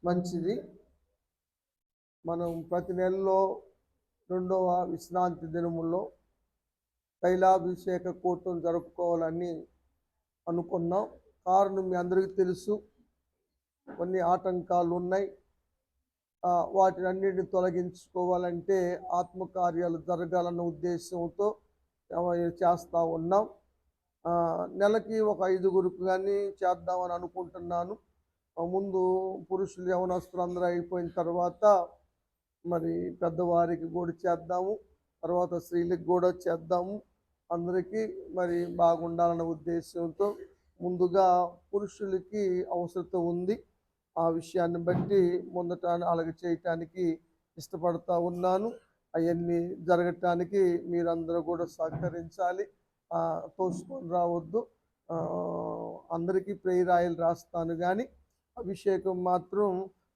మంచిది. మనం ప్రతి నెలలో రెండవ విశ్రాంతి దినములో తైలాభిషేక కూటం జరుపుకోవాలని అనుకున్నాం. కారణం మీ అందరికీ తెలుసు, కొన్ని ఆటంకాలు ఉన్నాయి. వాటిని అన్నిటిని తొలగించుకోవాలంటే ఆత్మకార్యాలు జరగాలన్న ఉద్దేశంతో చేస్తూ ఉన్నాం. నెలకి ఒక 5గురికి కానీ చేద్దామని అనుకుంటున్నాను. ముందు పురుషులు యవనస్తులు అందరూ అయిపోయిన తర్వాత మరి పెద్దవారికి కూడా చేద్దాము, తర్వాత స్త్రీలకు కూడా చేద్దాము. అందరికీ మరి బాగుండాలన్న ఉద్దేశంతో ముందుగా పురుషులకి అవసరత ఉంది. ఆ విషయాన్ని బట్టి ముందట అలాగ చేయటానికి ఇష్టపడతా ఉన్నాను. అవన్నీ జరగటానికి మీరందరూ కూడా సహకరించాలి. తోసుకొని రావద్దు. అందరికీ ప్రేయర్ ఆయిల్ రాస్తాను, కానీ అభిషేకం మాత్రం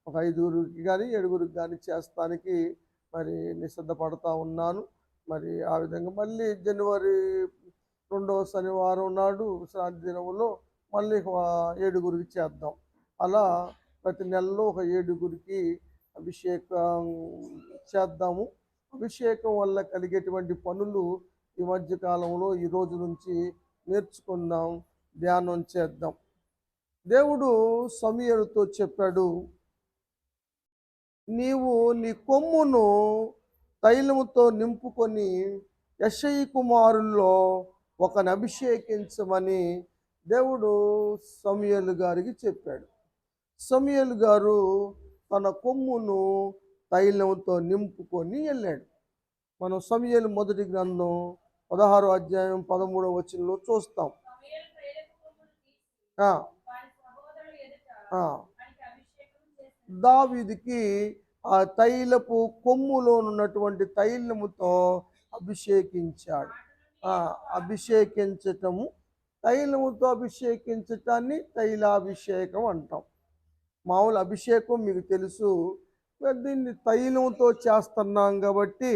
ఒక 5గురికి కానీ 7గురికి కానీ చేస్తానికి మరి నిశ్చితపడతా ఉన్నాను. మరి ఆ విధంగా మళ్ళీ జనవరి 2వ శనివారం నాడు విశ్రాంతి దినంలో మళ్ళీ 7గురికి చేద్దాం. అలా ప్రతి నెలలో ఒక 7గురికి అభిషేకం చేద్దాము. అభిషేకం వల్ల కలిగేటువంటి పనులు ఈ మధ్యకాలంలో ఈ రోజు నుంచి నేర్చుకుందాం, ధ్యానం చేద్దాం. దేవుడు సమూయేలుతో చెప్పాడు, నీవు నీ కొమ్మును తైలముతో నింపుకొని యెషయి కుమారుల్లో ఒకని అభిషేకించమని దేవుడు సమూయేలు గారికి చెప్పాడు. సమూయేలు గారు తన కొమ్మును తైలంతో నింపుకొని వెళ్ళాడు. మనం సమూయేలు మొదటి గ్రంథం 16వ అధ్యాయం 13వ వచనంలో చూస్తాం. దావీదుకి ఆ తైలపు కొమ్ములో ఉన్నటువంటి తైలముతో అభిషేకించాడు. అభిషేకించటము, తైలముతో అభిషేకించటాన్ని తైలాభిషేకం అంటాం. మామూలు అభిషేకం మీకు తెలుసు, దీన్ని తైలంతో చేస్తున్నాం కాబట్టి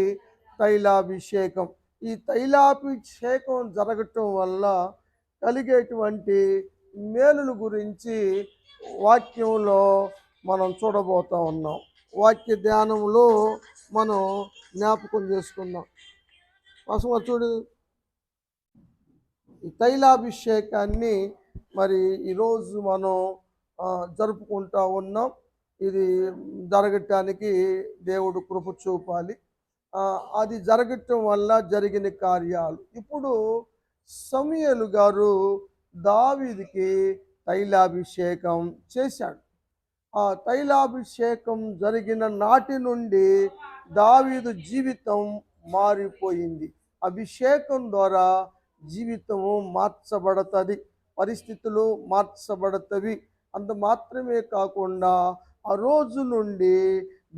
తైలాభిషేకం. ఈ తైలాభిషేకం జరగటం వల్ల కలిగేటువంటి మేలుల గురించి వాక్యంలో మనం చూడబోతా ఉన్నాం. వాక్య ధ్యానంలో మనం జ్ఞాపకం చేసుకుందాం. అసలు చూడు, ఈ తైలాభిషేకాన్ని మరి ఈరోజు మనం జరుపుకుంటా ఉన్నాం. ఇది జరగటానికి దేవుడు కృప చూపాలి. అది జరగటం వల్ల జరిగిన కార్యాలు. ఇప్పుడు సమూయేలు గారు దావీదుకి తైలాభిషేకం చేశాడు. ఆ తైలాభిషేకం జరిగిన నాటి నుండి దావీదు జీవితం మారిపోయింది. అభిషేకం ద్వారా జీవితము మార్చబడుతుంది, పరిస్థితులు మార్చబడతవి. అంత మాత్రమే కాకుండా ఆ రోజు నుండి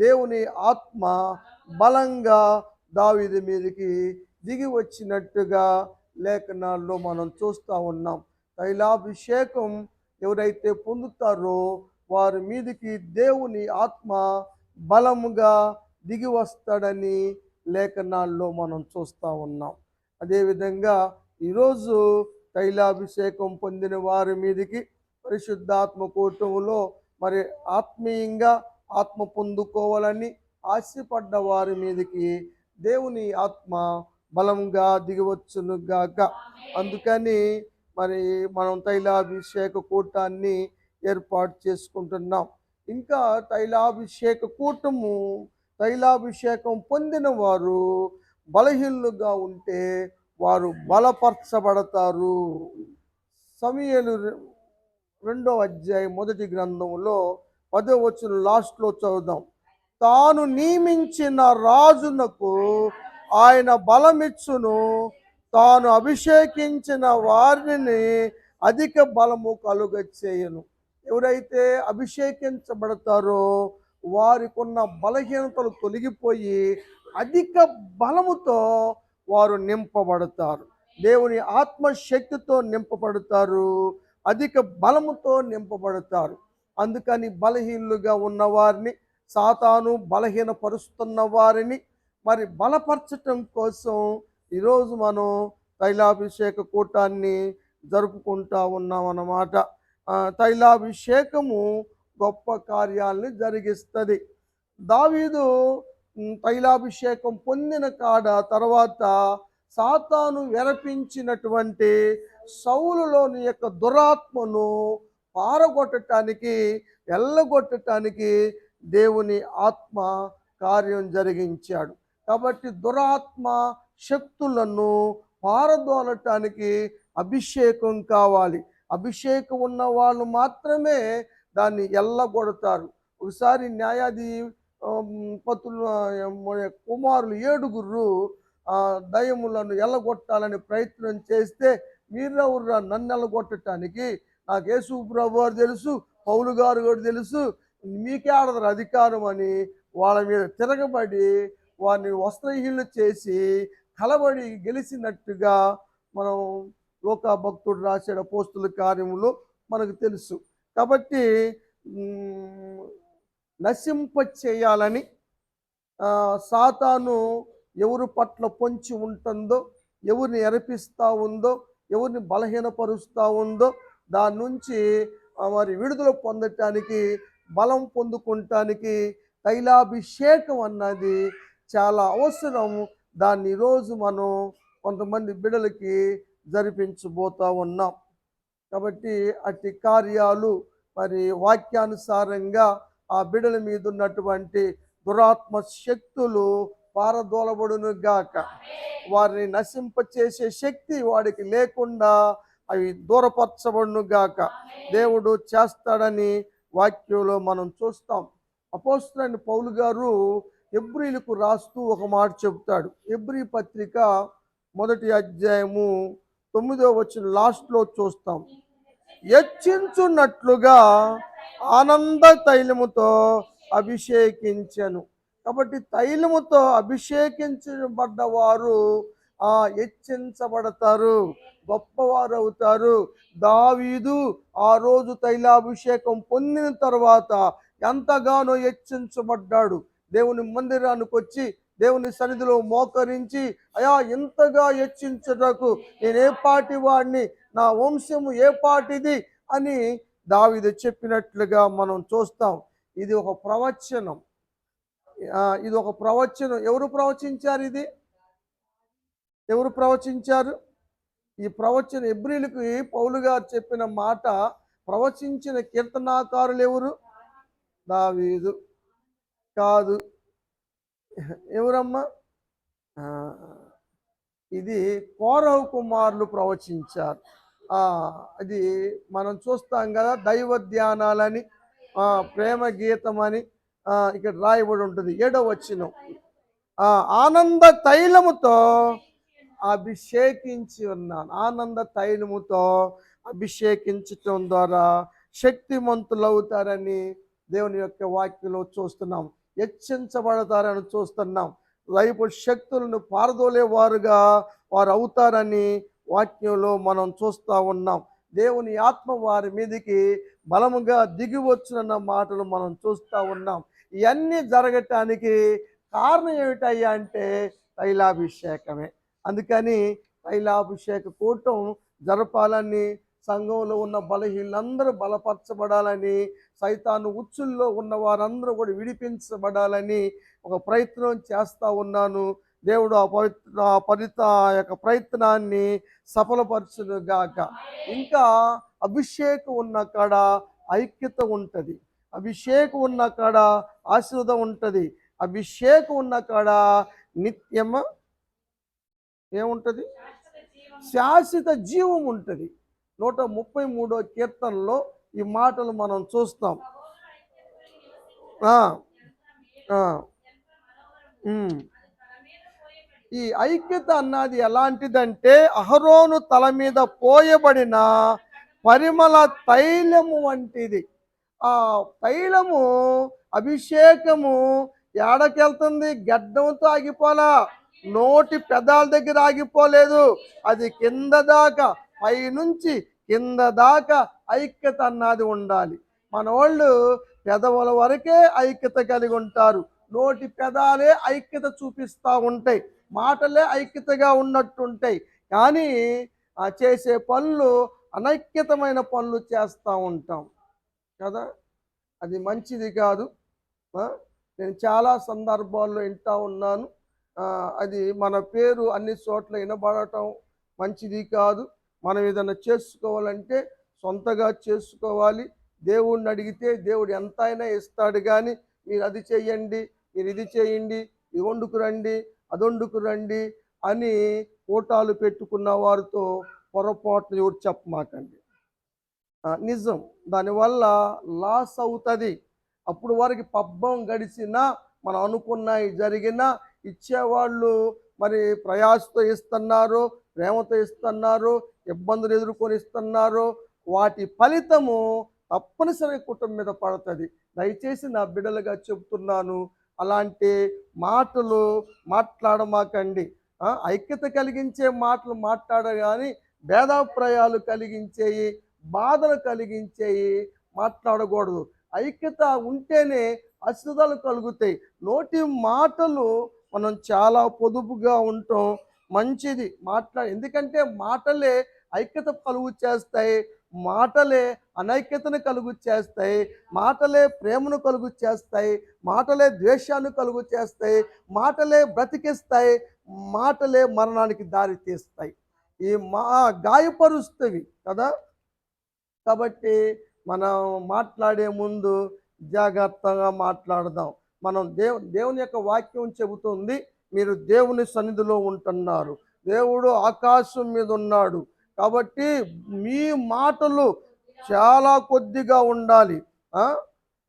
దేవుని ఆత్మ బలంగా దావీదు మీదకి దిగి వచ్చినట్టుగా లేఖనాల్లో మనం చూస్తూ ఉన్నాం. తైలాభిషేకం ఎవరైతే పొందుతారో వారి మీదకి దేవుని ఆత్మ బలముగా దిగి వస్తాడని లేఖనాల్లో మనం చూస్తూ ఉన్నాం. అదేవిధంగా ఈరోజు తైలాభిషేకం పొందిన వారి మీదకి పరిశుద్ధాత్మ కూటములో మరి ఆత్మీయంగా ఆత్మ పొందుకోవాలని ఆశపడ్డ వారి మీదకి దేవుని ఆత్మ బలంగా దిగవచ్చునుగాక. అందుకని మరి మనం తైలాభిషేక కూటాన్ని ఏర్పాటు చేసుకుంటున్నాం. ఇంకా తైలాభిషేకం పొందిన వారు బలహీనులుగా ఉంటే వారు బలపరచబడతారు. సమూయేలు 2వ అధ్యాయం మొదటి గ్రంథంలో 10వ వచనం లాస్ట్లో చదువుదాం. తాను నియమించిన రాజునకు ఆయన బలమిచ్చును, తాను అభిషేకించిన వారిని అధిక బలము కలుగచేయును. ఎవరైతే అభిషేకించబడతారో వారికి ఉన్న బలహీనతలు తొలగిపోయి అధిక బలముతో వారు నింపబడతారు. దేవుని ఆత్మశక్తితో నింపబడతారు, అధిక బలముతో నింపబడతారు. అందుకని బలహీనులుగా ఉన్నవారిని, సాతాను బలహీనపరుస్తున్న వారిని మరి బలపరచటం కోసం ఈరోజు మనం తైలాభిషేక కూటాన్ని జరుపుకుంటా ఉన్నాం అన్నమాట. తైలాభిషేకము గొప్ప కార్యాలను జరిగిస్తుంది. దావీదు తైలాభిషేకం పొందిన కాడ తర్వాత సాతాను వెరపించినటువంటి సౌలులోని యొక్క దురాత్మను పారగొట్టడానికి, ఎల్లగొట్టడానికి దేవుని ఆత్మ కార్యం జరిగించాడు. కాబట్టి దురాత్మ శక్తులను పారదోలటానికి అభిషేకం కావాలి. అభిషేకం ఉన్న వాళ్ళు మాత్రమే దాన్ని ఎల్లగొడతారు. ఒకసారి పతులు కుమారులు 7 దయములను ఎల్లగొట్టాలని ప్రయత్నం చేస్తే, మీరెవర్రా నన్ను ఎల్లగొట్టడానికి? నాకు యేసు ప్రభు వారు తెలుసు, పౌలు గారు కూడా తెలుసు, మీకేడదరు అధికారం అని వాళ్ళ మీద తిరగబడి వారిని వస్త్రహీనులు చేసి కలబడి గెలిచినట్టుగా మనం లోకా భక్తుడు రాశాడు అపోస్తుల కార్యములో మనకు తెలుసు. కాబట్టి నశింప చేయాలని సాతాను ఎవరి పట్ల పొంచి ఉంటుందో, ఎవరిని ఎరపిస్తూ ఉందో, ఎవరిని బలహీనపరుస్తూ ఉందో దాని నుంచి మరి విడుదల పొందటానికి, బలం పొందుకుంటానికి తైలాభిషేకం అన్నది చాలా అవసరం. దాన్ని ఈరోజు మనం కొంతమంది బిడ్డలకి జరిపించబోతూ ఉన్నాం. కాబట్టి అట్టి కార్యాలు మరి వాక్యానుసారంగా ఆ బిడ్డల మీద ఉన్నటువంటి దురాత్మ శక్తులు పారదోలబడును గాక. వారిని నశింపచేసే శక్తి వాడికి లేకుండా అవి దూరపరచబడును గాక. దేవుడు చేస్తాడని వాక్యంలో మనం చూస్తాం. అపోస్తలుడైన పౌలు గారు హెబ్రీయులకు రాస్తూ ఒక మాట చెబుతాడు. హెబ్రీ పత్రిక 1వ అధ్యాయము 9వ వచనం లాస్ట్లో చూస్తాం. హెచ్చించున్నట్లుగా ఆనంద తైలముతో అభిషేకించెను. కాబట్టి తైలముతో అభిషేకించబడ్డవారు హెచ్చించబడతారు, గొప్పవారు అవుతారు. దావీదు ఆ రోజు తైలాభిషేకం పొందిన తర్వాత ఎంతగానో హెచ్చించబడ్డాడు. దేవుని మందిరానికి వచ్చి దేవుని సన్నిధిలో మోకరించి, అయా ఇంతగా హెచ్చించుటకు నేను ఏ పాటి వాడిని, నా వంశము ఏ పాటిది అని దావీదు చెప్పినట్లుగా మనం చూస్తాం. ఇది ఒక ప్రవచనం. ఇది ఒక ప్రవచనం. ఎవరు ప్రవచించారు? ఇది ఎవరు ప్రవచించారు? ఈ ప్రవచన హెబ్రీయులకు పౌలు గారు చెప్పిన మాట ప్రవచించిన కీర్తనాకారులు ఎవరు? దావీదు కాదు. ఎవరమ్మా? ఇది కోరహు కుమారులు ప్రవచించారు. అది మనం చూస్తాం కదా, దైవ ధ్యానాలని, ప్రేమ గీతం అని ఇక్కడ రాయబడి ఉంటుంది 7వ వచనం. ఆనంద తైలముతో అభిషేకించి ఉన్నాను. ఆనంద తైలముతో అభిషేకించటం ద్వారా శక్తిమంతులు అవుతారని దేవుని యొక్క వాక్యంలో చూస్తున్నాం. హెచ్చించబడతారని చూస్తున్నాం. వైపు శక్తులను పారదోలేవారుగా వారు అవుతారని వాక్యంలో మనం చూస్తూ ఉన్నాం. దేవుని ఆత్మ వారి మీదకి బలముగా దిగి వచ్చునన్న మాటలు మనం చూస్తూ ఉన్నాం. ఇవన్నీ జరగటానికి కారణం ఏమిటయ్యా అంటే తైలాభిషేకమే. అందుకని తైలాభిషేక కూటం జరపాలని, సంఘంలో ఉన్న బలహీనందరూ బలపరచబడాలని, సైతాను ఉచ్చుల్లో ఉన్న వారందరూ కూడా విడిపించబడాలని ఒక ప్రయత్నం చేస్తూ ఉన్నాను. దేవుడు ఆ యొక్క ప్రయత్నాన్ని సఫలపరచును గాక. ఇంకా అభిషేకం ఉన్న కాడ ఐక్యత ఉంటుంది, అభిషేకం ఉన్న కాడ ఆశీర్వాదం ఉంటుంది, అభిషేకం ఉన్న కాడ నిత్యమ ఏముంటుంది? శాశ్వత జీవం ఉంటుంది. 133వ కీర్తనలో ఈ మాటలు మనం చూస్తాం. ఈ ఐక్యత అన్నది ఎలాంటిదంటే అహరోను తల మీద పోయబడిన పరిమళ తైలము వంటిది. ఆ తైలము, అభిషేకము ఏడకెళ్తుంది? గడ్డంతో ఆగిపోలా, నోటి పెదాల దగ్గర ఆగిపోలేదు. అది కింద దాకా, పైనుంచి కింద దాకా ఐక్యత అన్నది ఉండాలి. మన వాళ్ళు పెదవుల వరకే ఐక్యత కలిగి ఉంటారు, నోటి పెదాలే ఐక్యత చూపిస్తూ ఉంటాయి, మాటలే ఐక్యతగా ఉన్నట్టుంటాయి. కానీ చేసే పనులు అనైక్యతమైన పనులు చేస్తూ ఉంటాం కదా. అది మంచిది కాదు. ఆ! నేను చాలా సందర్భాల్లో వింటా ఉన్నాను. అది మన పేరు అన్ని చోట్ల వినబడటం మంచిది కాదు. మనం ఏదైనా చేసుకోవాలంటే సొంతగా చేసుకోవాలి. దేవుడిని అడిగితే దేవుడు ఎంతైనా ఇస్తాడు గానీ, మీరు అది చెయ్యండి, మీరు ఇది చేయండి, ఇది వండుకురండి, అది వండుకురండి అని ఊటాలు పెట్టుకున్న వారితో పొరపాట్లు ఎవరు చెప్పమాకండి. నిజం. దానివల్ల లాస్ అవుతది. అప్పుడు వరకు పబ్బం గడిచినా, మనం అనుకున్నయి జరిగినా, ఇచ్చేవాళ్ళు మరి ప్రయాసతో ఇస్తన్నారో, ప్రేమతో ఇస్తన్నారో, ఇబ్బందులు ఎదుర్కొని ఇస్తన్నారో, వాటి ఫలితము తప్పనిసరిగా కుటుంబం మీద పడతది. దయచేసి నా బిడ్డలుగా చెప్తున్నాను. అలాంటి మాటలు మాట్లాడమాకండి. ఐక్యత కలిగించే మాటలు మాట్లాడరు గానీ, భేదాభిప్రాయాలు కలిగించేయి, బాధలు కలిగించేయి మాట్లాడకూడదు. ఐక్యత ఉంటేనే అశుద్ధాలు కలుగుతాయి. నోటి మాటలు మనం చాలా పొదుపుగా ఉండటం మంచిది. ఎందుకంటే మాటలే ఐక్యత కలుగు చేస్తాయి. మాటలే అనైక్యతను కలుగు చేస్తాయి. మాటలే ప్రేమను కలుగు చేస్తాయి. మాటలే ద్వేషాన్ని కలుగు చేస్తాయి. మాటలే బ్రతికిస్తాయి. మాటలే మరణానికి దారి తీస్తాయి. ఈ గాయపరుస్తవి కదా. కాబట్టి మనం మాట్లాడే ముందు జాగ్రత్తగా మాట్లాడదాం. మనం దేవుని యొక్క వాక్యం చెబుతుంది, మీరు దేవుని సన్నిధిలో ఉంటున్నారు, దేవుడు ఆకాశం మీద ఉన్నాడు. కాబట్టి మీ మాటలు చాలా కొద్దిగా ఉండాలి.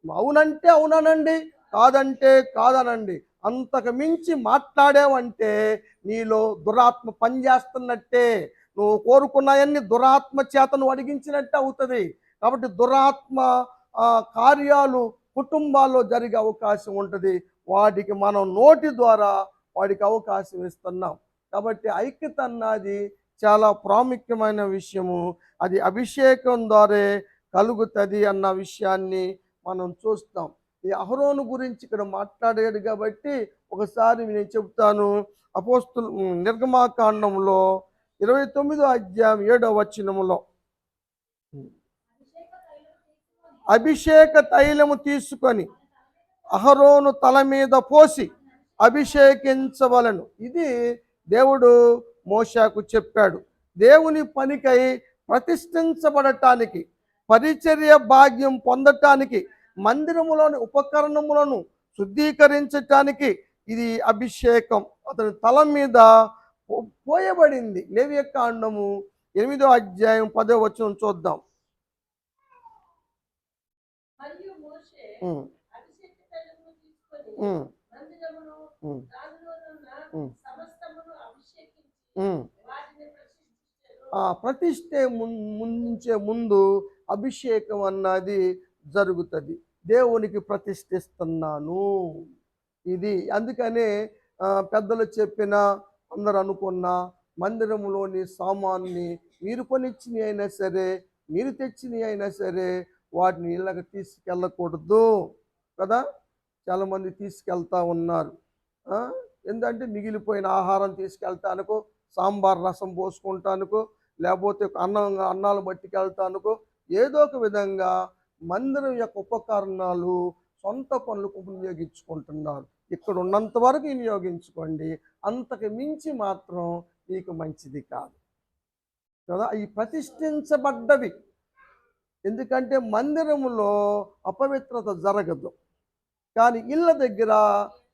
అవునంటే అవుననండి, కాదంటే కాదనండి. అంతకు మించి మాట్లాడావంటే నీలో దురాత్మ పనిచేస్తున్నట్టే. నువ్వు కోరుకున్నాయన్ని దురాత్మ చేత నువ్వు అడిగించినట్టు అవుతుంది. కాబట్టి దురాత్మ కార్యాలు కుటుంబాల్లో జరిగే అవకాశం ఉంటుంది. వాటికి మనం నోటి ద్వారా వాడికి అవకాశం ఇస్తున్నాం. కాబట్టి ఐక్యత అన్నది చాలా ప్రాముఖ్యమైన విషయము. అది అభిషేకం ద్వారా కలుగుతుంది అన్న విషయాన్ని మనం చూస్తాం. ఈ అహరోను గురించి ఇక్కడ మాట్లాడాడు కాబట్టి ఒకసారి నేను చెప్తాను. అపోస్తుల నిర్గమాకాండంలో 29వ అధ్యాయం 7వ వచనములో, అభిషేక తైలము తీసుకొని అహరోను తల మీద పోసి అభిషేకించవలను. ఇది దేవుడు మోషేకు చెప్పాడు. దేవుని పనికై ప్రతిష్ఠించబడటానికి, పరిచర్య భాగ్యం పొందటానికి, మందిరములోని ఉపకరణములను శుద్ధీకరించటానికి ఇది అభిషేకం అతని తల మీద పోయబడింది. లేవియకాండము 8వ అధ్యాయం 10వ వచనం చూద్దాం. ప్రతిష్ఠే ముంచే ముందు అభిషేకం అన్నది జరుగుతుంది. దేవునికి ప్రతిష్ఠిస్తున్నాను ఇది. అందుకనే పెద్దలు చెప్పిన, అందరు అనుకున్న మందిరంలోని సామాన్ని మీరు కొనిచ్చినవి అయినా సరే, మీరు తెచ్చినవి అయినా సరే, వాటిని ఇళ్ళకి తీసుకెళ్ళకూడదు కదా. చాలామంది తీసుకెళ్తా ఉన్నారు. ఎందుకంటే మిగిలిపోయిన ఆహారం తీసుకెళ్తానుకో, సాంబార్ రసం పోసుకుంటానుకో, లేకపోతే అన్నాలు పట్టుకెళ్తానుకో, ఏదో ఒక విధంగా మందిరం యొక్క ఉపకరణాలు సొంత పనులకు వినియోగించుకుంటున్నారు. ఇక్కడ ఉన్నంత వరకు వినియోగించుకోండి, అంతకు మించి మాత్రం మీకు మంచిది కాదు కదా. ఈ ప్రతిష్ఠించబడ్డవి. ఎందుకంటే మందిరములో అపవిత్రత జరగదు, కానీ ఇళ్ళ దగ్గర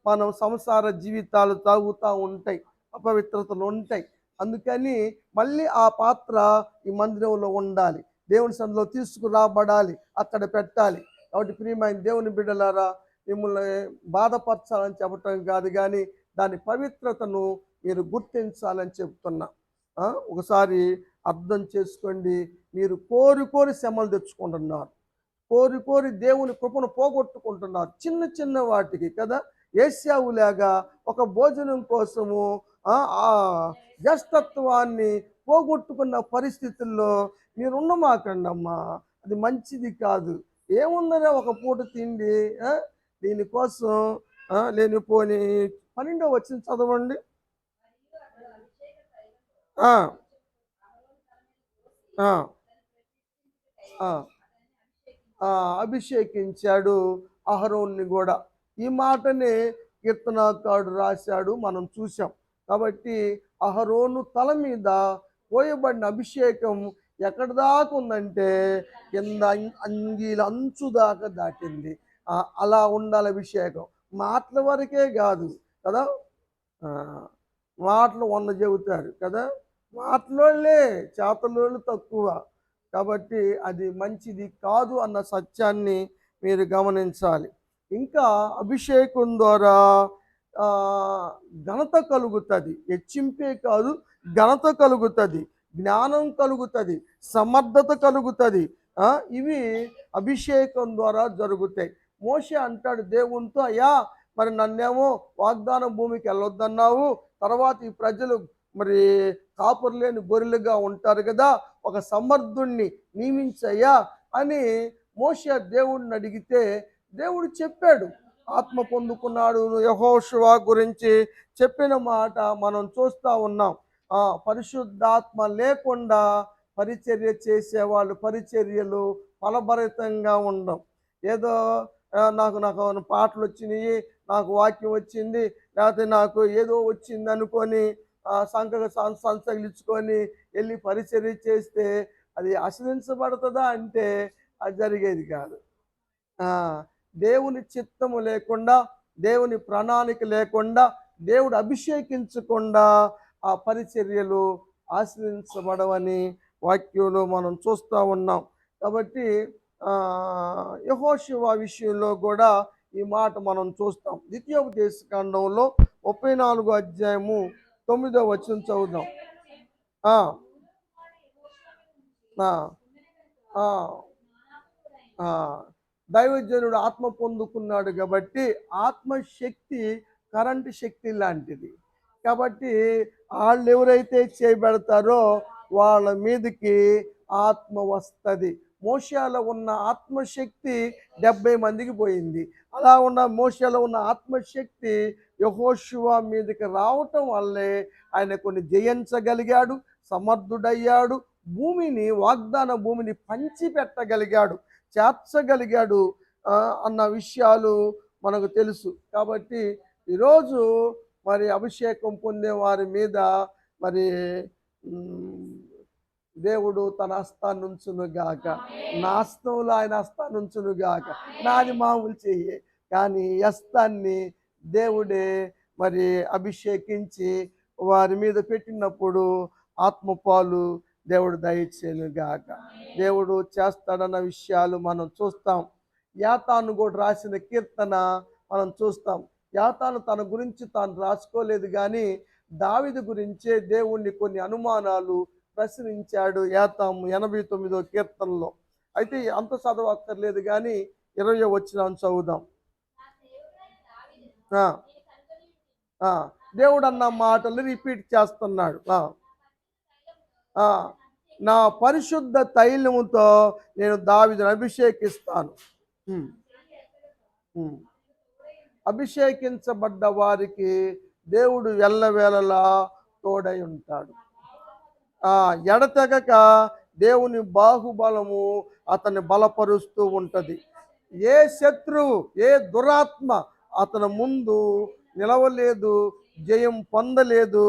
మనం సంసార జీవితాలు తాగుతూ ఉంటాయి, అపవిత్రతలు ఉంటాయి. అందుకని మళ్ళీ ఆ పాత్ర ఈ మందిరంలో ఉండాలి, దేవుని సన్నిధిలో తీసుకురాబడాలి, అక్కడ పెట్టాలి. కాబట్టి ప్రియమైన దేవుని బిడ్డలారా, మిమ్మల్ని బాధపరచాలని చెప్పటం కాదు, కానీ దాని పవిత్రతను మీరు గుర్తించాలని చెప్తున్నా. ఒకసారి అర్థం చేసుకోండి. మీరు కోరి శ్రమలు తెచ్చుకుంటున్నారు, కోరి దేవుని కృపను పోగొట్టుకుంటున్నారు చిన్న చిన్న వాటికి కదా. ఏశావులాగా ఒక భోజనం కోసము జ్యేష్ఠత్వాన్ని పోగొట్టుకున్న పరిస్థితుల్లో మీరున్నమాకండి అమ్మా, అది మంచిది కాదు. ఏముందనే ఒక పూట తిండి, దీనికోసం లేనిపోని 12వ వచనం చదవండి. అభిషేకించాడు అహరోన్ని కూడా. ఈ మాటనే కీర్తనాకారుడు రాశాడు, మనం చూసాం. కాబట్టి అహరోను తల మీద పోయబడిన అభిషేకం ఎక్కడి దాకా ఉందంటే కింద అంగీల అంచు దాకా దాటింది. అలా ఉండాలి అభిషేకం. మాటల వరకే కాదు కదా. ఆ, మాటలు 100 చెబుతారు కదా, మాటలోళ్ళే చేతలోళ్ళు తక్కువ. కాబట్టి అది మంచిది కాదు అన్న సత్యాన్ని మీరు గమనించాలి. ఇంకా అభిషేకం ద్వారా ఆ, ఘనత కలుగుతుంది. హెచ్చింపే కాదు, ఘనత కలుగుతుంది, జ్ఞానం కలుగుతుంది, సమర్థత కలుగుతుంది. ఇవి అభిషేకం ద్వారా జరుగుతాయి. మోషే అంటాడు దేవునితో, అయ్యా మరి నన్నేమో వాగ్దాన భూమికి వెళ్ళొద్దన్నావు, తర్వాత ఈ ప్రజలు మరి కాపురు లేని గొర్రెలుగా ఉంటారు కదా, ఒక సమర్థుణ్ణి నియమించయ్యా అని మోషే దేవుడిని అడిగితే దేవుడు చెప్పాడు. ఆత్మ పొందుకున్నాడు యెహోషువ గురించి చెప్పిన మాట మనం చూస్తూ ఉన్నాం. పరిశుద్ధాత్మ లేకుండా పరిచర్య చేసేవాళ్ళు పరిచర్యలు ఫలభరితంగా ఉండవు. ఏదో నాకు నాకు పాటలు వచ్చినాయి, నాకు వాక్యం వచ్చింది, లేకపోతే నాకు ఏదో వచ్చింది అనుకొని సంచలించుకొని వెళ్ళి పరిచర్య చేస్తే అది ఆశ్రయించబడుతుందా అంటే అది జరిగేది కాదు. దేవుని చిత్తము లేకుండా, దేవుని ప్రణాళిక లేకుండా, దేవుడు అభిషేకించకుండా ఆ పరిచర్యలు ఆశ్రయించబడవని వాక్యంలో మనం చూస్తూ ఉన్నాం. కాబట్టి యెహోషువ విషయంలో కూడా ఈ మాట మనం చూస్తాం. ద్వితీయోపదేశకాండంలో 34 అధ్యాయము 9వ వచనం చదువుదాం. దైవజనుడు ఆత్మ పొందుకున్నాడు కాబట్టి ఆత్మశక్తి కరెంటు శక్తి లాంటిది. కాబట్టి వాళ్ళు ఎవరైతే చేయబెడతారో వాళ్ళ మీదకి ఆత్మ వస్తుంది. మోషేలో ఉన్న ఆత్మశక్తి 70 మందికి పోయింది. అలా ఉన్న మోషేలో ఉన్న ఆత్మశక్తి యెహోషువ మీదకి రావటం వల్లే ఆయన కొన్ని జయించగలిగాడు, సమర్థుడయ్యాడు, భూమిని వాగ్దాన భూమిని పంచిపెట్టగలిగాడు, చేర్చగలిగాడు అన్న విషయాలు మనకు తెలుసు. కాబట్టి ఈరోజు మరి అభిషేకం పొందే వారి మీద మరి దేవుడు తన హస్తాన్ని ఉంచునుగాక. నా హస్తంలో ఆయన హస్తాన్ని ఉంచునుగాక. నాది మామూలు చెయ్యి, కానీ హస్తాన్ని దేవుడే మరి అభిషేకించి వారి మీద పెట్టినప్పుడు ఆత్మపాలు దేవుడు దయచేయునుగాక. దేవుడు చేస్తాడన్న విషయాలు మనం చూస్తాం. యాతాను కూడా రాసిన కీర్తన మనం చూస్తాం. యాతాను తన గురించి తాను రాసుకోలేదు, కానీ దావీదు గురించే దేవుణ్ణి కొన్ని అనుమానాలు ప్రశ్నించాడు యాతాము 89వ కీర్తనలో. అయితే అంత చదవక్కర్లేదు, కానీ 20వ వచనం చదువుదాం. దేవుడు అన్న మాటలు రిపీట్ చేస్తున్నాడు. నా పరిశుద్ధ తైలముతో నేను దావీదును అభిషేకిస్తాను. అభిషేకించబడ్డ వారికి దేవుడు ఎల్లవేళలా తోడై ఉంటాడు. ఎడతెగక దేవుని బాహుబలము అతన్ని బలపరుస్తూ ఉంటుంది. ఏ శత్రువు, ఏ దురాత్మ అతని ముందు నిలవలేదు, జయం పొందలేదు,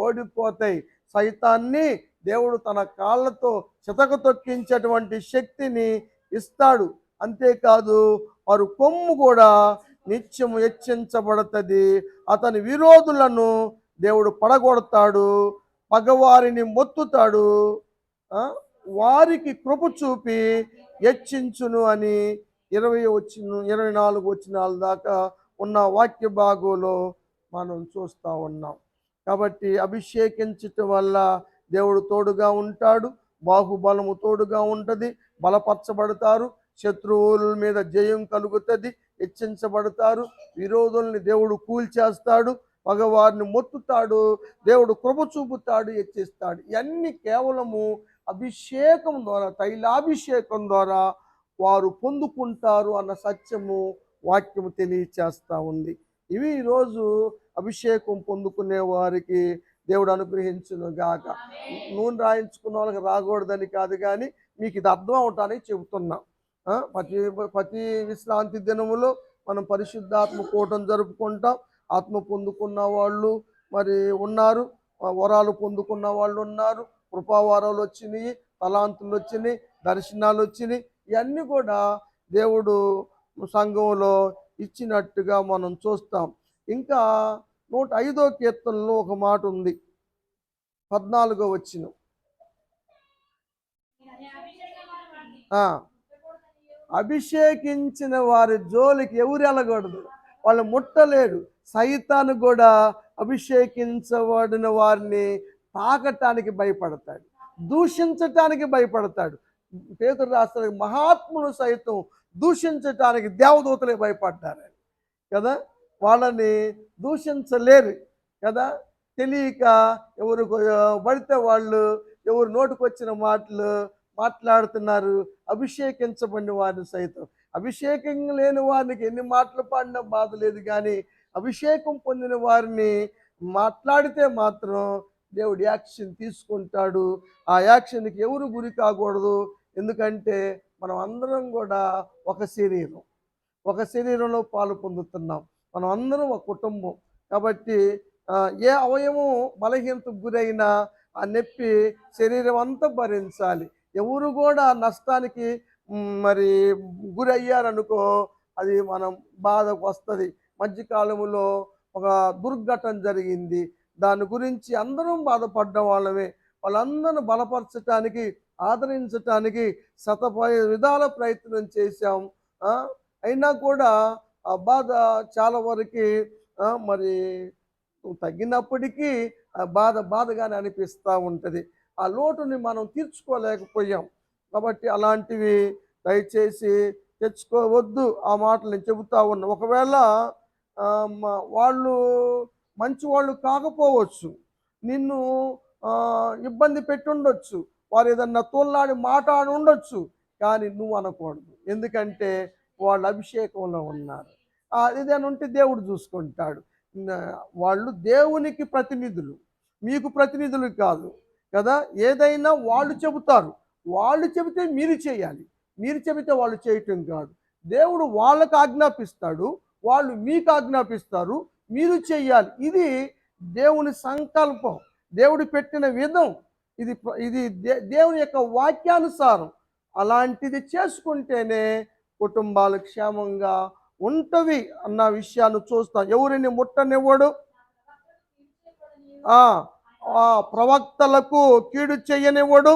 ఓడిపోతాయి. సైతాన్ని దేవుడు తన కాళ్ళతో చితక తొక్కించేటువంటి శక్తిని ఇస్తాడు. అంతేకాదు వారు కొమ్ము కూడా నిత్యము హెచ్చించబడుతుంది. అతని విరోధులను దేవుడు పడగొడతాడు, పగవారిని మొత్తుతాడు, వారికి కృప చూపి హెచ్చించును అని 24 వచనాల దాకా ఉన్న వాక్య భాగంలో మనం చూస్తూ ఉన్నాం. కాబట్టి అభిషేకించటం వల్ల దేవుడు తోడుగా ఉంటాడు, బాహుబలము తోడుగా ఉంటుంది, బలపరచబడతారు, శత్రువుల మీద జయం కలుగుతుంది, హెచ్చించబడతారు, విరోధుల్ని దేవుడు కూల్చేస్తాడు, పగవారిని మొత్తుతాడు, దేవుడు కృప చూపుతాడు, హెచ్చిస్తాడు. ఇవన్నీ కేవలము అభిషేకం ద్వారా, తైలాభిషేకం ద్వారా వారు పొందుకుంటారు అన్న సత్యము వాక్యము తెలియచేస్తూ ఉంది. ఇవి ఈరోజు అభిషేకం పొందుకునే వారికి దేవుడు అనుగ్రహించును గాక. నూనె రాయించుకున్న వాళ్ళకి రాకూడదని కాదు, కానీ మీకు ఇది అర్థం అవటానికి చెబుతున్నా. ప్రతి ప్రతి విశ్రాంతి దినములో మనం పరిశుద్ధాత్మ కూటం జరుపుకుంటాం. ఆత్మ పొందుకున్న వాళ్ళు మరి ఉన్నారు, వరాలు పొందుకున్న వాళ్ళు ఉన్నారు, కృపావరాలు వచ్చినాయి, తలాంతులు వచ్చినాయి, దర్శనాలు వచ్చినాయి. ఇవన్నీ కూడా దేవుడు సంఘంలో ఇచ్చినట్టుగా మనం చూస్తాం. ఇంకా 105వ కీర్తనలో ఒక మాట ఉంది, 14వ వచనం. అభిషేకించిన వారి జోలికి ఎవరు వెళ్ళకూడదు, వాళ్ళు ముట్టలేరు. సైతాను కూడా అభిషేకించబడిన వారిని తాకటానికి భయపడతాడు, దూషించటానికి భయపడతాడు. పేతురు రాస్తాడు, మహాత్ములు సైతం దూషించటానికి దేవదూతలే భయపడ్డారు కదా, వాళ్ళని దూషించలేరు కదా. తెలియక ఎవరు పడితే వాళ్ళు ఎవరు నోటికొచ్చిన మాటలు మాట్లాడుతున్నారు. అభిషేకించబడిన వారిని సైతం, అభిషేకం లేని వారికి ఎన్ని మాటలు పాడినా బాధ లేదు, కానీ అభిషేకం పొందిన వారిని మాట్లాడితే మాత్రం దేవుడు యాక్షన్ తీసుకుంటాడు. ఆ యాక్షన్కి ఎవరు గురి కాకూడదు. ఎందుకంటే మనం అందరం కూడా ఒక శరీరంలో పాలు పొందుతున్నాం. మనం అందరం ఒక కుటుంబం కాబట్టి ఏ అవయవం బలహీనతకు గురైనా ఆ నొప్పి శరీరం అంతా భరించాలి. ఎవరు కూడా నష్టానికి మరి గురి అయ్యారనుకో అది మనం బాధకు వస్తుంది. మధ్యకాలంలో ఒక దుర్ఘటన జరిగింది, దాని గురించి అందరం బాధపడ్డ వాళ్ళమే. వాళ్ళందరూ బలపరచటానికి, ఆదరించటానికి విధాల ప్రయత్నం చేశాం. అయినా కూడా ఆ బాధ చాలా వరకు మరి తగ్గినప్పటికీ ఆ బాధగానే అనిపిస్తూ ఉంటుంది. ఆ లోటుని మనం తీర్చుకోలేకపోయాం. కాబట్టి అలాంటివి దయచేసి తెచ్చుకోవద్దు. ఆ మాటలు నేను చెబుతా ఉన్నా. ఒకవేళ వాళ్ళు మంచి వాళ్ళు కాకపోవచ్చు, నిన్ను ఇబ్బంది పెట్టి ఉండొచ్చు, వారు ఏదన్నా తోలాడి మాట్లాడి ఉండొచ్చు, కానీ నువ్వు అనకూడదు. ఎందుకంటే వాళ్ళు అభిషేకంలో ఉన్నారు. ఏదైనా ఉంటే దేవుడు చూసుకుంటాడు. వాళ్ళు దేవునికి ప్రతినిధులు, మీకు ప్రతినిధులు కాదు కదా. ఏదైనా వాళ్ళు చెబుతారు, వాళ్ళు చెబితే మీరు చేయాలి, మీరు చెబితే వాళ్ళు చేయటం కాదు. దేవుడు వాళ్ళకు ఆజ్ఞాపిస్తాడు, వాళ్ళు మీకు ఆజ్ఞాపిస్తారు, మీరు చెయ్యాలి. ఇది దేవుని సంకల్పం, దేవుడు పెట్టిన విధం. ఇది దేవుని యొక్క వాక్యానుసారం. అలాంటిది చేసుకుంటేనే కుటుంబాలు క్షేమంగా ఉంటవి అన్న విషయాన్ని చూస్తాం. ఎవరిని ముట్టనివ్వడు, ప్రవక్తలకు కీడు చెయ్యనివ్వడు,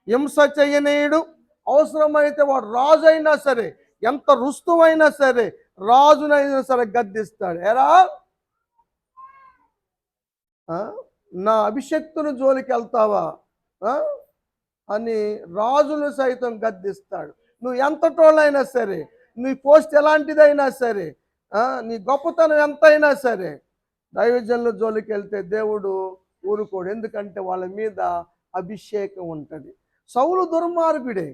హింస చెయ్యనీయుడు. అవసరమైతే వాడు రాజు అయినా సరే, ఎంత రుస్తువైనా సరే, రాజునైనా సరే గద్దిస్తాడు. ఎరా నా అభిషక్తుని జోలికి వెళ్తావా అని రాజును సైతం గద్దిస్తాడు. నువ్వు ఎంతటోళ్ళైనా సరే, నీ పోస్ట్ ఎలాంటిదైనా సరే, నీ గొప్పతనం ఎంతైనా సరే, దైవజనుల జోలికి వెళ్తే దేవుడు ఊరుకోడు. ఎందుకంటే వాళ్ళ మీద అభిషేకం ఉంటుంది. సౌలు దుర్మార్గుడే,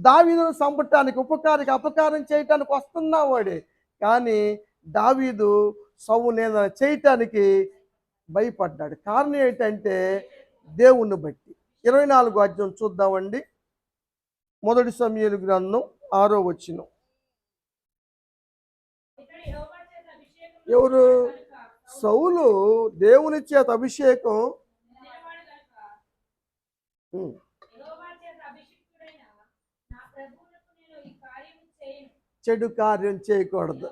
దావీదును చంపటానికి అపకారం చేయటానికి వస్తున్నవాడే, కానీ దావీదు సౌలు ఏదైనా చేయటానికి భయపడ్డాడు. కారణం ఏంటంటే దేవుణ్ణి బట్టి. 24వ అధ్యాయం చూద్దామండి. 1 సమూయేలు గ్రంథం 6వ వచనం. ఎవరు? సౌలు దేవుని చేత అభిషేకం చెడు కార్యం చేయకూడదు.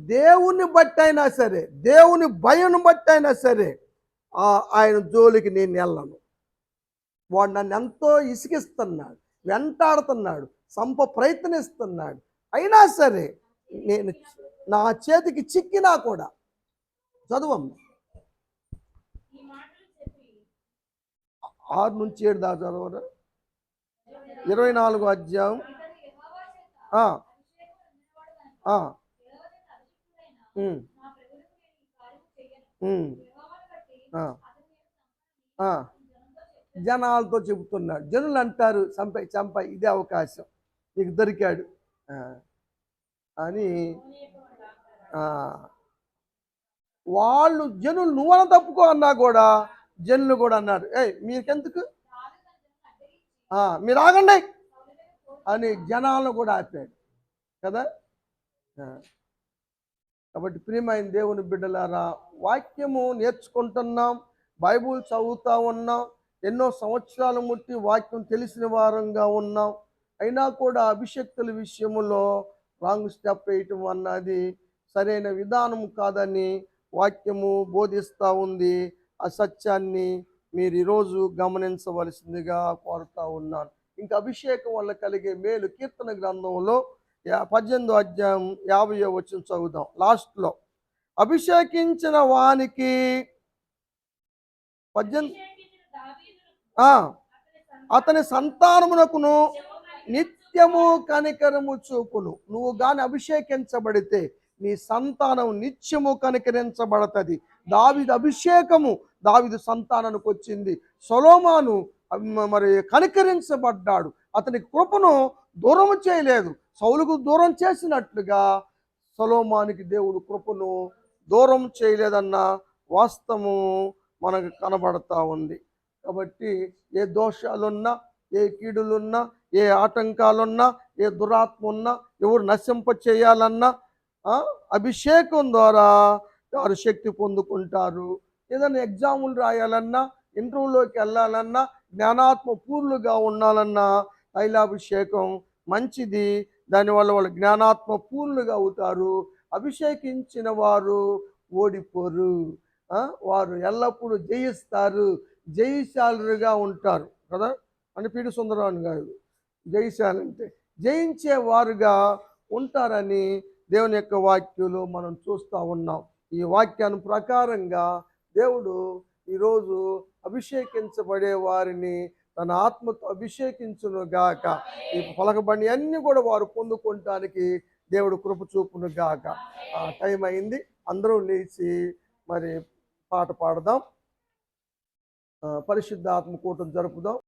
దేవుని బట్టి అయినా సరే, దేవుని భయం బట్టి అయినా సరే ఆయన జోలికి నేను వెళ్ళను. వాడు నన్ను ఎంతో ఇసిగిస్తున్నాడు, వెంటాడుతున్నాడు, ప్రయత్నిస్తున్నాడు, అయినా సరే నేను నా చేతికి చిక్కినా కూడా చదువమ్మ 6-7 దాకా చదవరా. 24వ అధ్యాయం. జనాలతో చెబుతున్నాడు. జనులు అంటారు, చంపై ఇదే అవకాశం నీకు దొరికాడు అని. వాళ్ళు జనులు నువ్వన తప్పుకో అన్నా కూడా జనులు కూడా అన్నారు, మీకెందుకు, మీరు ఆగండి, అని జనాలను కూడా ఆపాడు కదా. ఆ, కాబట్టి ప్రియమైన దేవుని బిడ్డలారా, వాక్యము నేర్చుకుంటున్నాం, బైబుల్ చదువుతా ఉన్నాం, ఎన్నో సంవత్సరాల ముట్టి వాక్యం తెలిసిన వారంగా ఉన్నాం. అయినా కూడా అభిషక్తుల విషయంలో రాంగ్ స్టెప్ వేయటం అన్నది సరైన విధానం కాదని వాక్యము బోధిస్తూ ఉంది. ఆ సత్యాన్ని మీరు ఈరోజు గమనించవలసిందిగా కోరుతా ఉన్నాను. ఇంకా అభిషేకం వల్ల కలిగే మేలు కీర్తన గ్రంథంలో 18వ అధ్యాయం 50వ వచనం చదువుదాం. లాస్ట్లో అభిషేకించిన వానికి 18 అతని సంతానమునకును నిత్యము కనికరము చూపును. నువ్వు గాని అభిషేకించబడితే నీ సంతానం నిత్యము కనికరించబడతది. దావీదు అభిషేకము దావీదు సంతానానికి వచ్చింది. సొలొమోను మరి కనికరించబడ్డాడు. అతని కృపను దూరం చేయలేదు. సౌలుకు దూరం చేసినట్లుగా సొలొమోనుకి దేవుడు కృపను దూరం చేయలేదన్న వాస్తవము మనకు కనబడతా ఉంది. కాబట్టి ఏ దోషాలున్నా, ఏ కీడులున్నా, ఏ ఆటంకాలున్నా, ఏ దురాత్మ ఉన్నా, ఎవరు నశింప చేయాలన్నా అభిషేకం ద్వారా వారు శక్తి పొందుకుంటారు. ఏదైనా ఎగ్జాములు రాయాలన్నా, ఇంటర్వ్యూలోకి వెళ్ళాలన్నా, జ్ఞానాత్మ పూర్లుగా ఉండాలన్నా తైలాభిషేకం మంచిది. దానివల్ల వాళ్ళు జ్ఞానాత్మ పూర్లుగా అవుతారు. అభిషేకించిన వారు ఓడిపోరు, వారు ఎల్లప్పుడూ జయిస్తారు, జయశాలుగా ఉంటారు కదా. అని పిడి సుందరరావు గారు జయశాలంటే జయించే వారుగా ఉంటారని దేవుని యొక్క వాక్యంలో మనం చూస్తూ ఉన్నాం. ఈ వాక్యాన్ని ప్రకారంగా దేవుడు ఈరోజు అభిషేకించబడే వారిని తన ఆత్మతో అభిషేకించును గాక. ఈ పలకబడి అన్నీ కూడా వారు పొందుకోవటానికి దేవుడు కృప చూపును గాక. టైం అయింది, అందరూ లేచి మరి పాట పాడదాం, పరిశుద్ధ ఆత్మ కూటం జరుపుదాం.